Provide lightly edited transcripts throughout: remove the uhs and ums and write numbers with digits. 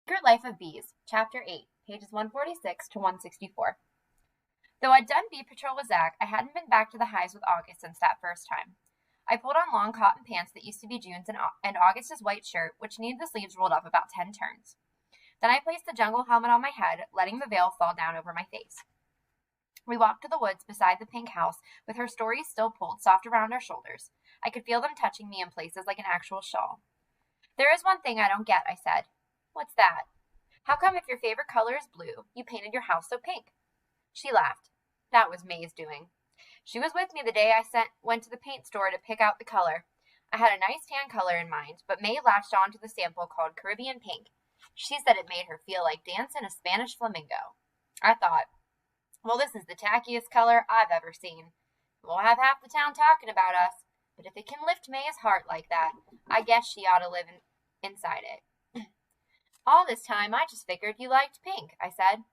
Secret Life of Bees, Chapter 8, pages 146 to 164. Though I'd done bee patrol with Zach, I hadn't been back to the hives with August since that first time. I pulled on long cotton pants that used to be June's and August's white shirt, which needed the sleeves rolled up about 10 turns. Then I placed the jungle helmet on my head, letting the veil fall down over my face. We walked to the woods beside the pink house, with her stories still pulled soft around our shoulders. I could feel them touching me in places like an actual shawl. There is one thing I don't get, I said. What's that? How come if your favorite color is blue, you painted your house so pink? She laughed. That was May's doing. She was with me the day I went to the paint store to pick out the color. I had a nice tan color in mind, but May latched on to the sample called Caribbean Pink. She said it made her feel like dancing a Spanish flamingo. I thought, well, this is the tackiest color I've ever seen. We'll have half the town talking about us, but if it can lift May's heart like that, I guess she ought to live inside it. All this time, I just figured you liked pink, I said.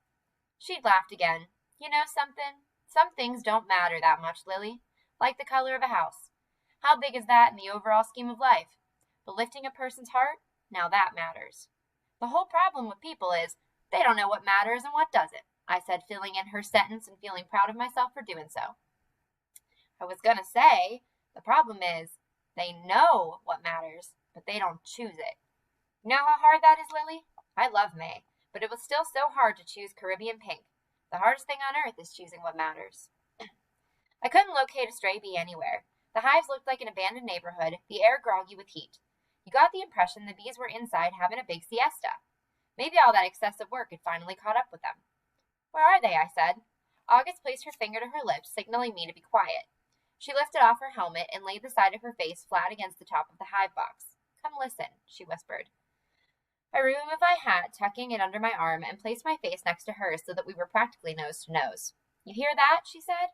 She laughed again. You know something? Some things don't matter that much, Lily. Like the color of a house. How big is that in the overall scheme of life? But lifting a person's heart? Now that matters. The whole problem with people is they don't know what matters and what doesn't, I said, filling in her sentence and feeling proud of myself for doing so. I was going to say, the problem is they know what matters, but they don't choose it. You know how hard that is, Lily? I love May, but it was still so hard to choose Caribbean Pink. The hardest thing on earth is choosing what matters. I couldn't locate a stray bee anywhere. The hives looked like an abandoned neighborhood, the air groggy with heat. You got the impression the bees were inside having a big siesta. Maybe all that excessive work had finally caught up with them. Where are they? I said. August placed her finger to her lips, signaling me to be quiet. She lifted off her helmet and laid the side of her face flat against the top of the hive box. Come listen, she whispered. I removed my hat, tucking it under my arm, and placed my face next to hers so that we were practically nose to nose. You hear that? She said.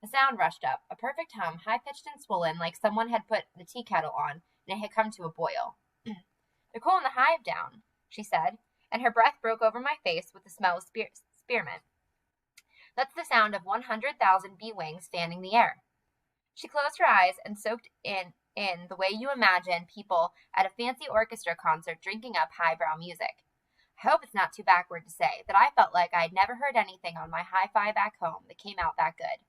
A sound rushed up, a perfect hum, high-pitched and swollen, like someone had put the tea kettle on, and it had come to a boil. They're cooling the hive down, she said, and her breath broke over my face with the smell of spearmint. That's the sound of 100,000 bee wings fanning the air. She closed her eyes and soaked in the way you imagine people at a fancy orchestra concert drinking up highbrow music. I hope it's not too backward to say that I felt like I'd never heard anything on my hi-fi back home that came out that good.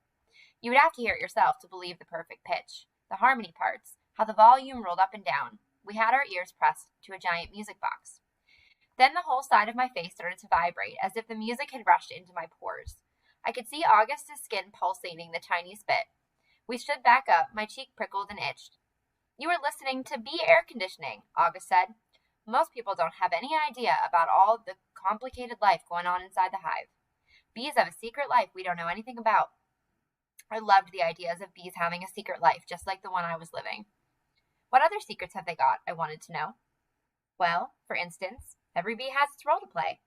You would have to hear it yourself to believe the perfect pitch, the harmony parts, how the volume rolled up and down. We had our ears pressed to a giant music box. Then the whole side of my face started to vibrate as if the music had rushed into my pores. I could see August's skin pulsating the tiniest bit. We stood back up, my cheek prickled and itched. You were listening to bee air conditioning, August said. Most people don't have any idea about all the complicated life going on inside the hive. Bees have a secret life we don't know anything about. I loved the ideas of bees having a secret life, just like the one I was living. What other secrets have they got? I wanted to know. Well, for instance, every bee has its role to play.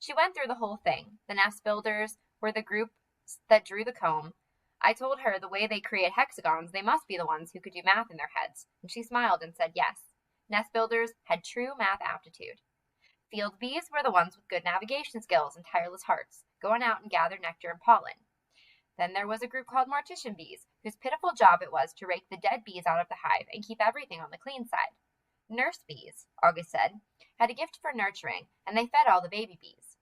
She went through the whole thing. The nest builders were the group that drew the comb. I told her the way they create hexagons, they must be the ones who could do math in their heads, and she smiled and said yes. Nest builders had true math aptitude. Field bees were the ones with good navigation skills and tireless hearts, going out and gather nectar and pollen. Then there was a group called mortician bees, whose pitiful job it was to rake the dead bees out of the hive and keep everything on the clean side. Nurse bees, August said, had a gift for nurturing, and they fed all the baby bees.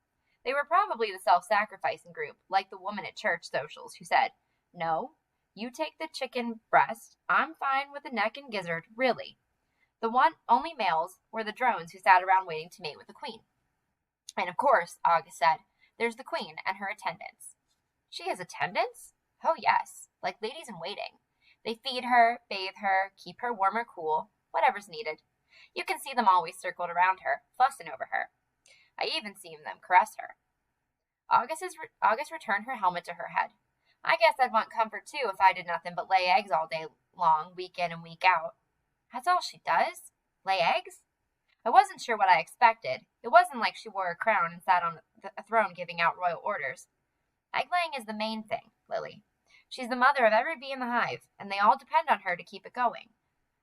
They were probably the self-sacrificing group, like the woman at church socials who said, No, you take the chicken breast. I'm fine with the neck and gizzard, really. The only males were the drones who sat around waiting to mate with the queen. And of course, August said, there's the queen and her attendants. She has attendants? Oh yes, like ladies in waiting. They feed her, bathe her, keep her warm or cool, whatever's needed. You can see them always circled around her, fussing over her. I even seen them caress her. August returned her helmet to her head. I guess I'd want comfort too if I did nothing but lay eggs all day long, week in and week out. That's all she does? Lay eggs? I wasn't sure what I expected. It wasn't like she wore a crown and sat on a throne giving out royal orders. Egg laying is the main thing, Lily. She's the mother of every bee in the hive, and they all depend on her to keep it going.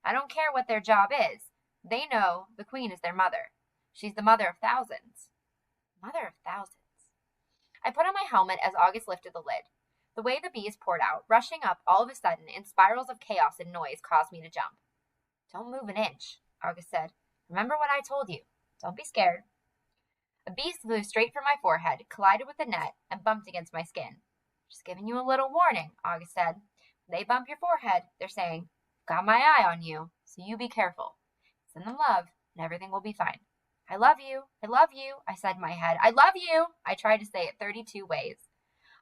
I don't care what their job is. They know the queen is their mother. She's the mother of thousands. Mother of thousands. I put on my helmet as August lifted the lid. The way the bees poured out, rushing up all of a sudden in spirals of chaos and noise, caused me to jump. Don't move an inch, August said. Remember what I told you. Don't be scared. A bee flew straight for my forehead, collided with the net, and bumped against my skin. Just giving you a little warning, August said. When they bump your forehead, they're saying, got my eye on you, so you be careful. Send them love, and everything will be fine. I love you, I said in my head. I love you, I tried to say it 32 ways.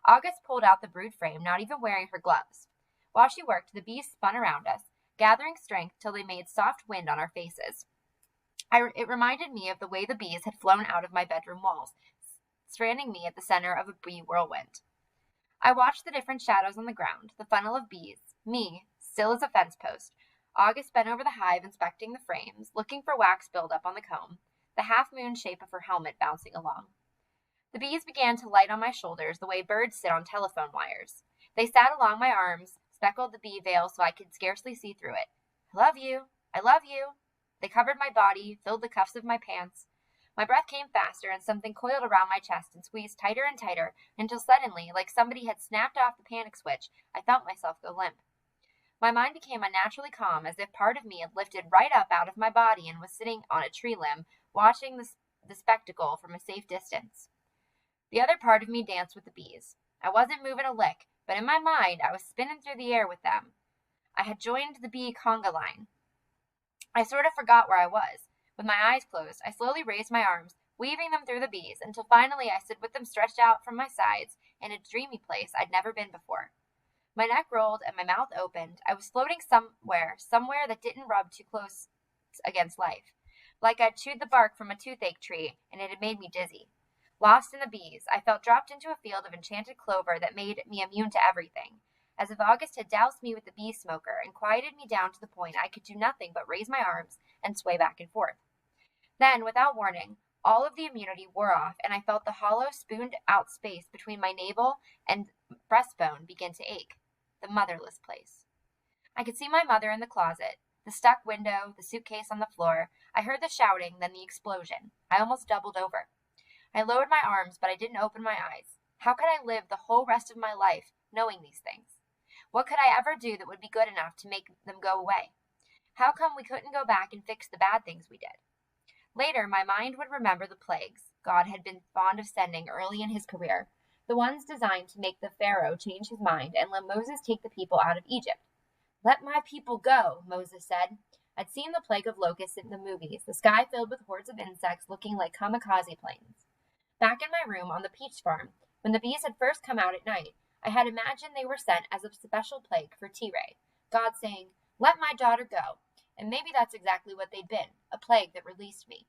August pulled out the brood frame, not even wearing her gloves. While she worked, the bees spun around us, gathering strength till they made soft wind on our faces. It reminded me of the way the bees had flown out of my bedroom walls, stranding me at the center of a bee whirlwind. I watched the different shadows on the ground, the funnel of bees, me, still as a fence post. August bent over the hive, inspecting the frames, looking for wax buildup on the comb, the half-moon shape of her helmet bouncing along. The bees began to light on my shoulders the way birds sit on telephone wires. They sat along my arms, speckled the bee veil so I could scarcely see through it. I love you, I love you. They covered my body, filled the cuffs of my pants. My breath came faster and something coiled around my chest and squeezed tighter and tighter until suddenly, like somebody had snapped off the panic switch, I felt myself go limp. My mind became unnaturally calm, as if part of me had lifted right up out of my body and was sitting on a tree limb, watching the spectacle from a safe distance. The other part of me danced with the bees. I wasn't moving a lick, but in my mind I was spinning through the air with them. I had joined the bee conga line. I sort of forgot where I was. With my eyes closed, I slowly raised my arms, weaving them through the bees, until finally I stood with them stretched out from my sides in a dreamy place I'd never been before. My neck rolled and my mouth opened. I was floating somewhere that didn't rub too close against life, like I'd chewed the bark from a toothache tree and it had made me dizzy. Lost in the bees, I felt dropped into a field of enchanted clover that made me immune to everything, as if August had doused me with the bee smoker and quieted me down to the point I could do nothing but raise my arms and sway back and forth. Then, without warning, all of the immunity wore off, and I felt the hollow, spooned-out space between my navel and breastbone begin to ache. The motherless place. I could see my mother in the closet, the stuck window, the suitcase on the floor. I heard the shouting, then the explosion. I almost doubled over. I lowered my arms, but I didn't open my eyes. How could I live the whole rest of my life knowing these things? What could I ever do that would be good enough to make them go away? How come we couldn't go back and fix the bad things we did? Later, my mind would remember the plagues God had been fond of sending early in his career, the ones designed to make the Pharaoh change his mind and let Moses take the people out of Egypt. Let my people go, Moses said. I'd seen the plague of locusts in the movies, the sky filled with hordes of insects looking like kamikaze planes. Back in my room on the peach farm, when the bees had first come out at night, I had imagined they were sent as a special plague for T-Ray, God saying, let my daughter go. And maybe that's exactly what they'd been, a plague that released me.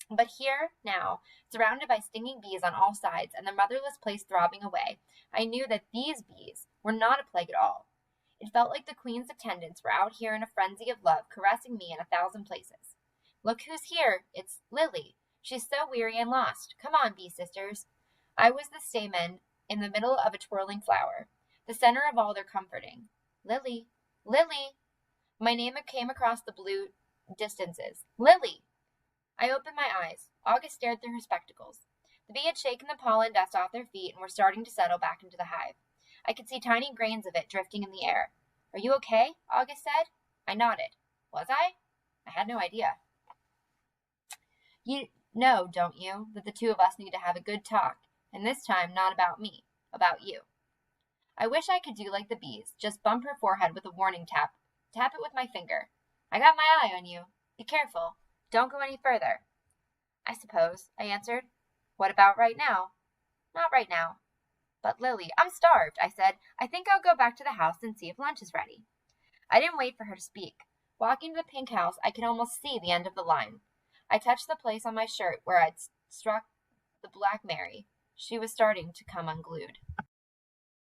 But here, now, surrounded by stinging bees on all sides and the motherless place throbbing away, I knew that these bees were not a plague at all. It felt like the queen's attendants were out here in a frenzy of love, caressing me in 1,000 places. Look who's here, it's Lily. She's so weary and lost. Come on, bee sisters. I was the stamen in the middle of a twirling flower, the center of all their comforting. Lily, Lily. My name came across the blue distances. Lily! I opened my eyes. August stared through her spectacles. The bee had shaken the pollen dust off their feet and were starting to settle back into the hive. I could see tiny grains of it drifting in the air. Are you okay? August said. I nodded. Was I? I had no idea. You know, don't you, that the two of us need to have a good talk, and this time not about me, about you. I wish I could do like the bees, just bump her forehead with a warning tap it with my finger. I got my eye on you. Be careful. Don't go any further. I suppose, I answered. What about right now? Not right now. But Lily, I'm starved, I said. I think I'll go back to the house and see if lunch is ready. I didn't wait for her to speak. Walking to the pink house, I could almost see the end of the line. I touched the place on my shirt where I'd struck the Black Mary. She was starting to come unglued.